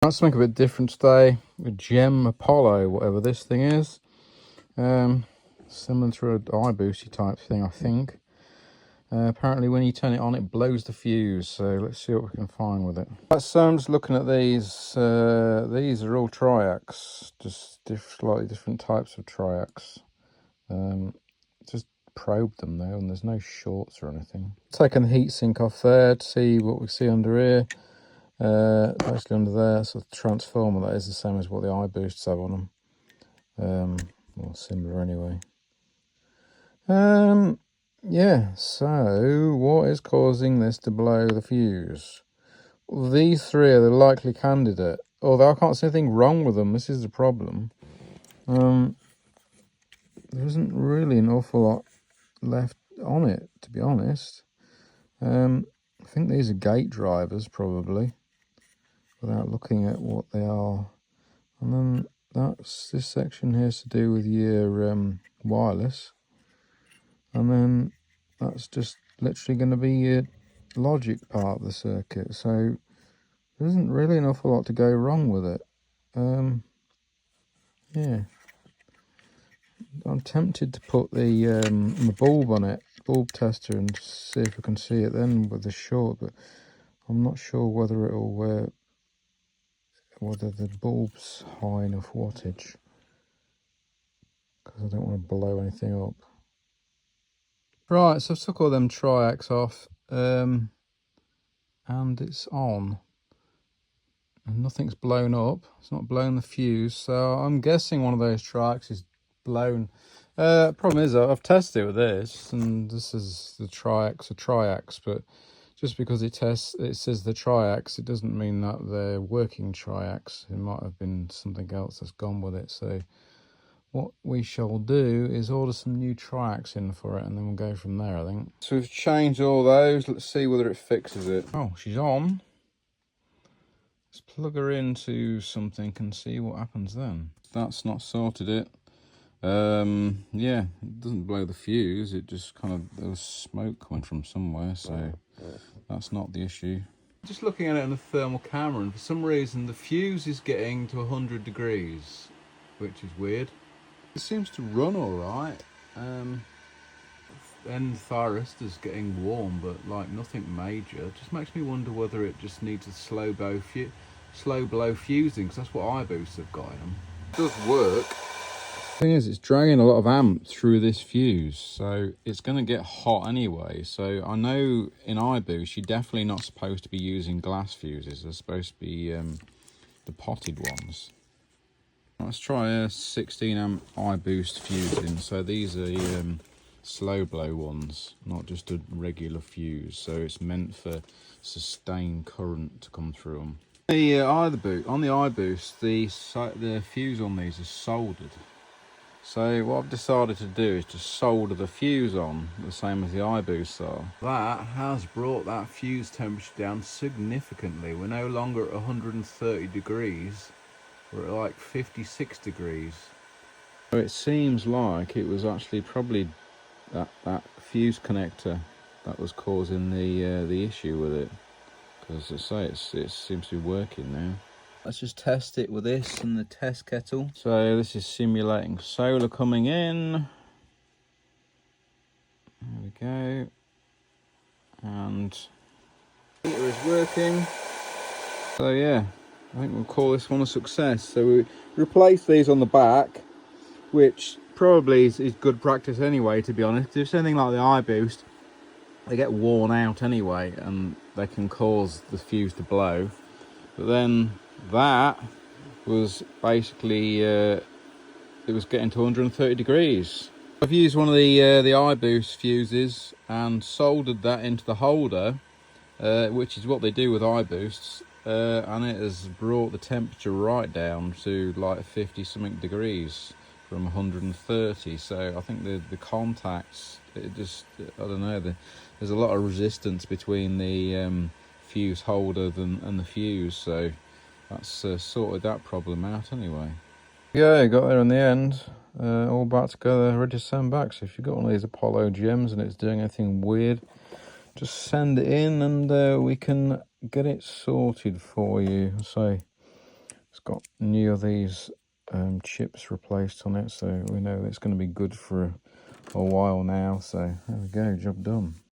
That's something a bit different today. A GEM Apollo, whatever this thing is. Similar to an iBoosty type thing, I think. Apparently when you turn it on, it blows the fuse. So let's see what we can find with it. So I'm just looking at these. These are all triacs, just slightly different types of triacs. Just probe them though, and there's no shorts or anything. Taking the heatsink off there to see what we see under here. Basically under there, so the transformer, that is the same as what the iBoosts have on them. Well, similar anyway. Yeah, so what is causing this to blow the fuse? Well, these three are the likely candidate, although I can't see anything wrong with them. This is the problem. There isn't really an awful lot left on it, to be honest. I think these are gate drivers, probably, without looking at what they are. And then this section here is to do with your wireless, and then that's just literally going to be your logic part of the circuit. So there isn't really an awful lot to go wrong with it. Yeah, I'm tempted to put the bulb on it, bulb tester, and see if I can see it then with the short, but I'm not sure whether it'll whether the bulb's high enough wattage, because I don't want to blow anything up. Right, so I've took all them triacs off, and it's on, and nothing's blown up. It's not blown the fuse, so I'm guessing one of those triacs is blown. Problem is, I've tested it with this, and this is the triacs are triacs, but just because it says the triacs, it doesn't mean that they're working triacs. It might have been something else that's gone with it. So what we shall do is order some new triacs in for it, and then we'll go from there, I think. So we've changed all those. Let's see whether it fixes it. Oh, she's on. Let's plug her into something and see what happens then. That's not sorted it. Yeah, it doesn't blow the fuse. It just kind of, there was smoke coming from somewhere, so that's not the issue. Just looking at it on the thermal camera, and for some reason the fuse is getting to 100 degrees, which is weird. It seems to run all right. End thyristor's getting warm, but like nothing major. It just makes me wonder whether it just needs a slow blow fusing, because that's what iBoosts have got in them. It does work. The thing is, it's dragging a lot of amp through this fuse, so it's going to get hot anyway. So I know in iBoost you're definitely not supposed to be using glass fuses. They're supposed to be the potted ones. Let's try a 16 amp iBoost fusing. So these are slow blow ones, not just a regular fuse. So it's meant for sustained current to come through them. On the iBoost, the fuse on these is soldered. So what I've decided to do is to solder the fuse on, the same as the iBoosts are. That has brought that fuse temperature down significantly. We're no longer at 130 degrees. We're at like 56 degrees. So it seems like it was actually probably that fuse connector that was causing the issue with it. Because as I say, it seems to be working now. Let's just test it with this and the test kettle. So this is simulating solar coming in. There we go. And heater is working. So yeah, I think we'll call this one a success. So we replace these on the back, which probably is good practice anyway, to be honest. If it's anything like the iBoost, they get worn out anyway, and they can cause the fuse to blow. But then that was basically it was getting to 130 degrees. I've used one of the iBoost fuses and soldered that into the holder, which is what they do with iBoosts, and it has brought the temperature right down to like 50 something degrees from 130. So I think the contacts, it just, I don't know, there's a lot of resistance between the fuse holder and the fuse, so that's sorted that problem out anyway. Yeah, got there in the end. All back together, ready to send back. So if you've got one of these Apollo GEMs and it's doing anything weird, just send it in and we can get it sorted for you. So It's got new of these chips replaced on it, so we know it's going to be good for a while now. So there we go, job done.